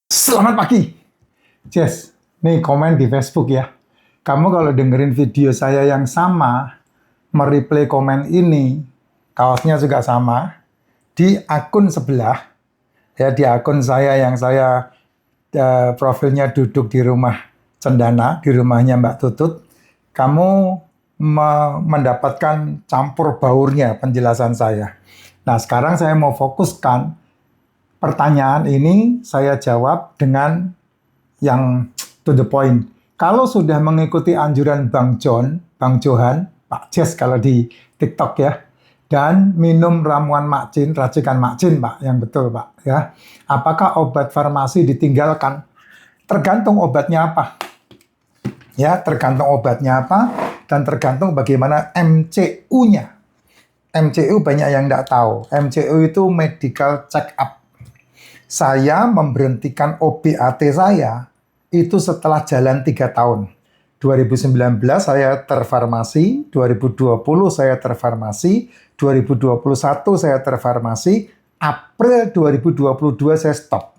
Selamat pagi, Jess. Nih komen di Facebook ya. Kamu kalau dengerin video saya yang sama, mereplay komen ini, kaosnya juga sama, di akun sebelah, ya di akun saya yang saya profilnya duduk di rumah Cendana, di rumahnya Mbak Tutut, kamu mendapatkan campur baurnya penjelasan saya. Nah, sekarang saya mau fokuskan pertanyaan ini saya jawab dengan yang to the point. Kalau sudah mengikuti anjuran Bang Johan, Pak Jess kalau di TikTok ya, dan minum ramuan Makcin, racikan Makcin Pak, yang betul Pak ya. Apakah obat farmasi ditinggalkan? Tergantung obatnya apa. Ya, tergantung obatnya apa dan tergantung bagaimana MCU-nya. MCU banyak yang tidak tahu. MCU itu medical check up. Saya memberhentikan OBAT saya itu setelah jalan 3 tahun. 2019 saya terfarmasi, 2020 saya terfarmasi, 2021 saya terfarmasi, April 2022 saya stop.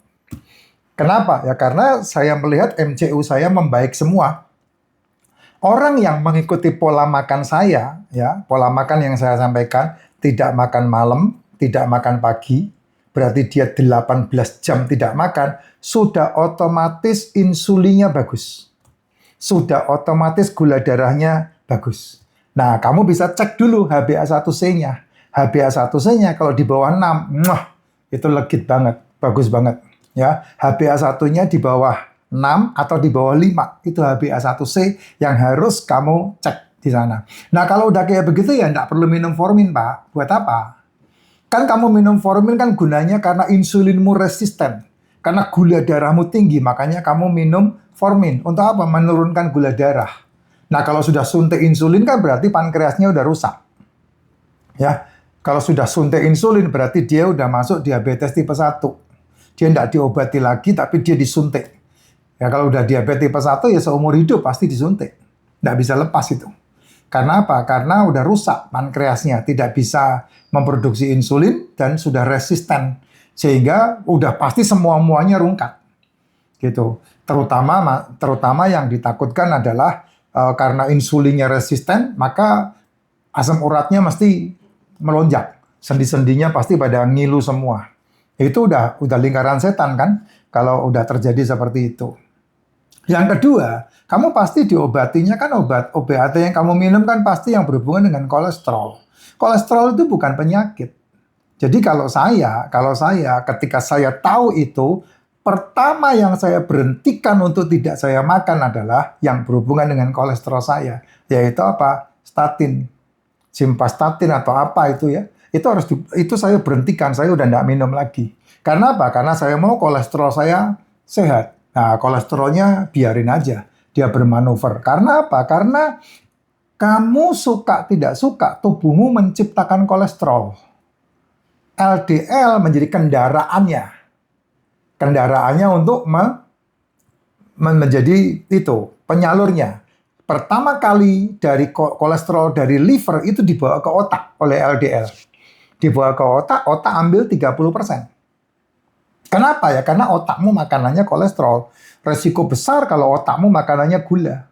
Kenapa? Ya karena saya melihat MCU saya membaik semua. Orang yang mengikuti pola makan saya, ya pola makan yang saya sampaikan, tidak makan malam, tidak makan pagi, berarti dia 18 jam tidak makan, sudah otomatis insulinnya bagus. Sudah otomatis gula darahnya bagus. Nah, kamu bisa cek dulu HbA1c-nya. HbA1c-nya kalau di bawah 6, itu legit banget, bagus banget. Ya, HbA1-nya di bawah 6 atau di bawah 5, itu HbA1c yang harus kamu cek di sana. Nah, kalau udah kayak begitu ya enggak perlu minum Formin, Pak. Buat apa? Kan kamu minum Formin kan gunanya karena insulinmu resisten. Karena gula darahmu tinggi, makanya kamu minum Formin. Untuk apa? Menurunkan gula darah. Nah, kalau sudah suntik insulin kan berarti pankreasnya udah rusak. Ya, kalau sudah suntik insulin berarti dia udah masuk diabetes tipe 1. Dia tidak diobati lagi, tapi dia disuntik. Ya, kalau udah diabetes tipe 1 ya seumur hidup pasti disuntik. Tidak bisa lepas itu. Karena apa? Karena udah rusak pankreasnya, tidak bisa memproduksi insulin dan sudah resisten. Sehingga udah pasti semua-muanya rungkat. Gitu. Terutama yang ditakutkan adalah karena insulinnya resisten, maka asam uratnya mesti melonjak. Sendi-sendinya pasti pada ngilu semua. Itu udah lingkaran setan kan kalau udah terjadi seperti itu. Yang kedua, kamu pasti diobatinya kan obat yang kamu minum kan pasti yang berhubungan dengan kolesterol. Kolesterol itu bukan penyakit. Jadi kalau saya ketika saya tahu itu, pertama yang saya berhentikan untuk tidak saya makan adalah yang berhubungan dengan kolesterol saya, yaitu apa? Statin, simvastatin atau apa itu ya. Itu saya berhentikan, saya udah tidak minum lagi. Karena apa? Karena saya mau kolesterol saya sehat. Nah, kolesterolnya biarin aja, dia bermanuver. Karena apa? Karena kamu suka tidak suka, tubuhmu menciptakan kolesterol. LDL menjadi kendaraannya. Kendaraannya untuk menjadi itu, penyalurnya. Pertama kali dari kolesterol dari liver itu dibawa ke otak oleh LDL. Dibawa ke otak, otak ambil 30%. Kenapa ya? Karena otakmu makanannya kolesterol. Resiko besar kalau otakmu makanannya gula.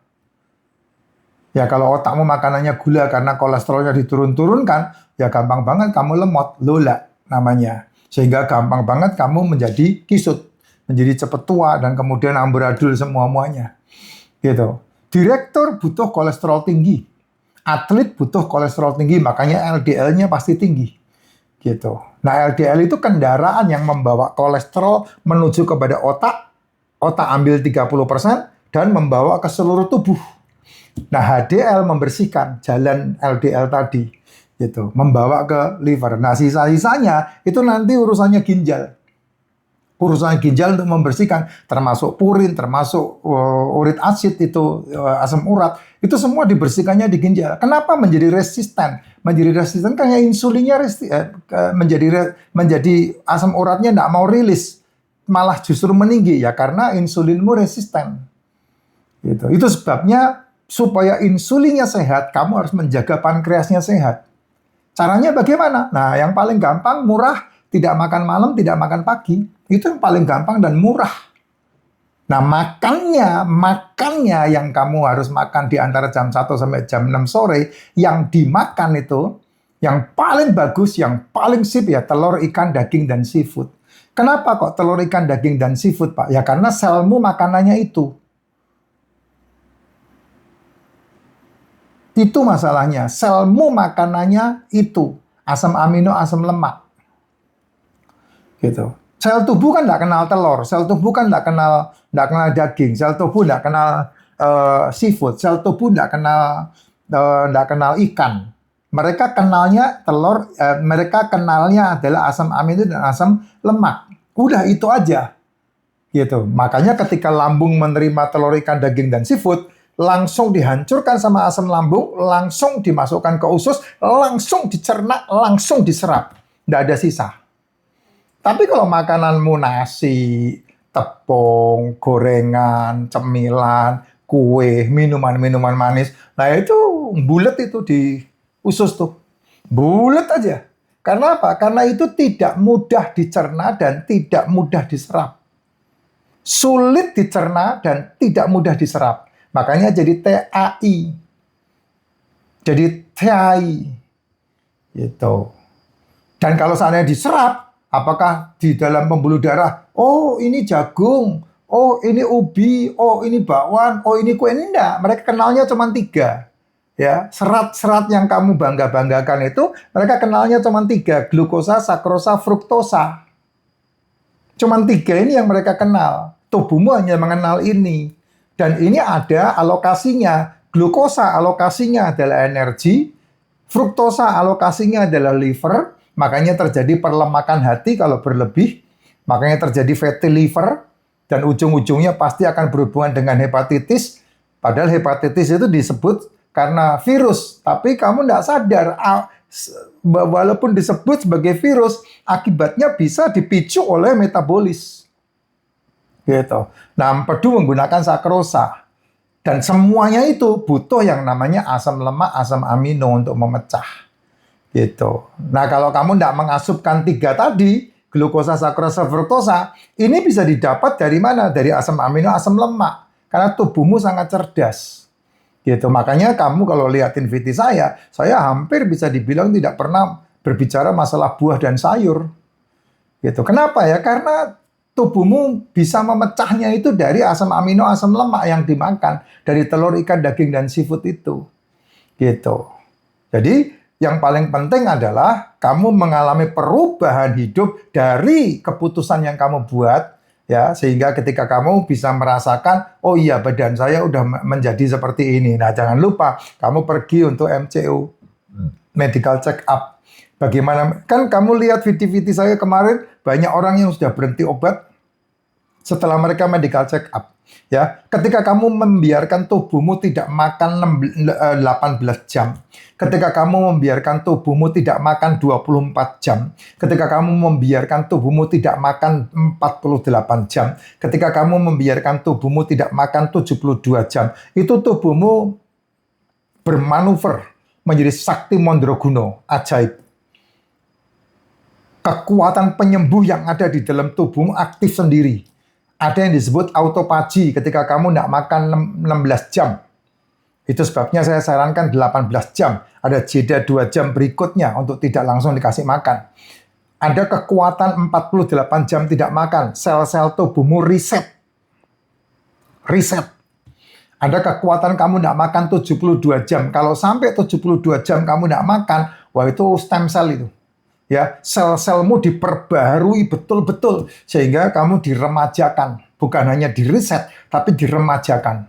Ya kalau otakmu makanannya gula karena kolesterolnya diturun-turunkan, ya gampang banget kamu lemot, lola namanya. Sehingga gampang banget kamu menjadi kisut, menjadi cepat tua dan kemudian amburadul semua-muanya. Gitu. Direktur butuh kolesterol tinggi. Atlet butuh kolesterol tinggi, makanya LDL-nya pasti tinggi. Gitu. Nah, LDL itu kendaraan yang membawa kolesterol menuju kepada otak. Otak ambil 30% dan membawa ke seluruh tubuh. Nah, HDL membersihkan jalan LDL tadi. Gitu, membawa ke liver. Nah, sisa-sisanya itu nanti urusannya ginjal. Urusan ginjal untuk membersihkan, termasuk purin, termasuk urit asid itu, asam urat, itu semua dibersihkannya di ginjal. Kenapa menjadi resisten? Menjadi resisten karena insulinnya menjadi asam uratnya tidak mau rilis, malah justru meninggi ya karena insulinmu resisten. Gitu. Itu sebabnya supaya insulinnya sehat, kamu harus menjaga pankreasnya sehat. Caranya bagaimana? Nah, yang paling gampang, murah, tidak makan malam, tidak makan pagi. Itu yang paling gampang dan murah. Nah, makannya yang kamu harus makan di antara jam 1 sampai jam 6 sore, yang dimakan itu, yang paling bagus, yang paling sip ya telur, ikan, daging, dan seafood. Kenapa kok telur, ikan, daging, dan seafood, Pak? Ya karena selmu makanannya itu. Itu masalahnya, selmu makanannya itu. Asam amino, asam lemak. Gitu. Sel tubuh kan nggak kenal telur, sel tubuh kan nggak kenal daging, sel tubuh nggak kenal seafood, sel tubuh nggak kenal ikan. Mereka kenalnya telur, mereka kenalnya adalah asam amino dan asam lemak. Udah itu aja, gitu. Makanya ketika lambung menerima telur, ikan, daging, dan seafood, langsung dihancurkan sama asam lambung, langsung dimasukkan ke usus, langsung dicerna, langsung diserap, nggak ada sisa. Tapi kalau makananmu nasi, tepung, gorengan, cemilan, kue, minuman-minuman manis, nah itu bulet itu di usus tuh. Bulet aja. Karena apa? Karena itu tidak mudah dicerna dan tidak mudah diserap. Sulit dicerna dan tidak mudah diserap. Makanya jadi TAI. Jadi TAI. Gitu. Dan kalau seandainya diserap, apakah di dalam pembuluh darah, oh ini jagung, oh ini ubi, oh ini bakwan, oh ini kue, ini enggak. Mereka kenalnya cuma 3. Ya, serat-serat yang kamu bangga-banggakan itu, mereka kenalnya cuma 3, glukosa, sakrosa, fruktosa. Cuma 3 ini yang mereka kenal. Tubuhmu hanya mengenal ini. Dan ini ada alokasinya. Glukosa alokasinya adalah energi, fruktosa alokasinya adalah liver, makanya terjadi perlemakan hati kalau berlebih, makanya terjadi fatty liver, dan ujung-ujungnya pasti akan berhubungan dengan hepatitis, padahal hepatitis itu disebut karena virus, tapi kamu tidak sadar, walaupun disebut sebagai virus, akibatnya bisa dipicu oleh metabolis. Gitu. Nah, empedu menggunakan sakrosa. Dan semuanya itu butuh yang namanya asam lemak, asam amino untuk memecah. Gitu. Nah, kalau kamu tidak mengasupkan 3 tadi, glukosa, sakrosa, fruktosa, ini bisa didapat dari mana? Dari asam amino, asam lemak. Karena tubuhmu sangat cerdas. Gitu. Makanya kamu kalau lihatin VT saya hampir bisa dibilang tidak pernah berbicara masalah buah dan sayur. Gitu. Kenapa ya? Karena tubuhmu bisa memecahnya itu dari asam amino, asam lemak yang dimakan. Dari telur, ikan, daging, dan seafood itu. Gitu. Jadi, yang paling penting adalah kamu mengalami perubahan hidup dari keputusan yang kamu buat, ya, sehingga ketika kamu bisa merasakan, oh iya badan saya udah menjadi seperti ini. Nah, jangan lupa kamu pergi untuk MCU, medical check up. Bagaimana? Kan kamu lihat video-video saya kemarin, banyak orang yang sudah berhenti obat setelah mereka medical check up. Ya, ketika kamu membiarkan tubuhmu tidak makan 18 jam, ketika kamu membiarkan tubuhmu tidak makan 24 jam, ketika kamu membiarkan tubuhmu tidak makan 48 jam, ketika kamu membiarkan tubuhmu tidak makan 72 jam, itu tubuhmu bermanuver menjadi sakti Mandraguna, ajaib. Kekuatan penyembuh yang ada di dalam tubuhmu aktif sendiri. Ada yang disebut autophagy ketika kamu tidak makan 16 jam. Itu sebabnya saya sarankan 18 jam. Ada jeda 2 jam berikutnya untuk tidak langsung dikasih makan. Ada kekuatan 48 jam tidak makan. Sel-sel tubuhmu reset. Reset. Ada kekuatan kamu tidak makan 72 jam. Kalau sampai 72 jam kamu tidak makan, wah itu stem cell itu. Ya, sel-selmu diperbaharui betul-betul sehingga kamu diremajakan, bukan hanya direset tapi diremajakan.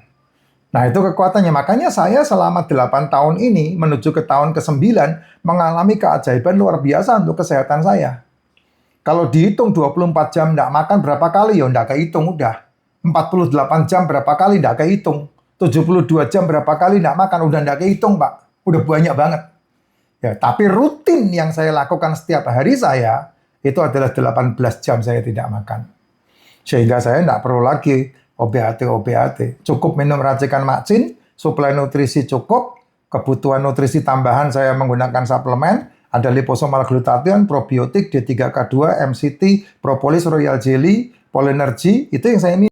Nah, itu kekuatannya. Makanya saya selama 8 tahun ini menuju ke tahun ke-9 mengalami keajaiban luar biasa untuk kesehatan saya. Kalau dihitung 24 jam tidak makan berapa kali, ya tidak kehitung udah. 48 jam berapa kali tidak kehitung. 72 jam berapa kali tidak makan udah tidak kehitung, Pak. Udah banyak banget. Ya, tapi rutin yang saya lakukan setiap hari saya, itu adalah 18 jam saya tidak makan. Sehingga saya tidak perlu lagi OBAT. Cukup minum racikan makcin, suplai nutrisi cukup, kebutuhan nutrisi tambahan saya menggunakan suplemen, ada liposomal glutathione, probiotik, D3K2, MCT, propolis, royal jelly, Polynergy, itu yang saya minum.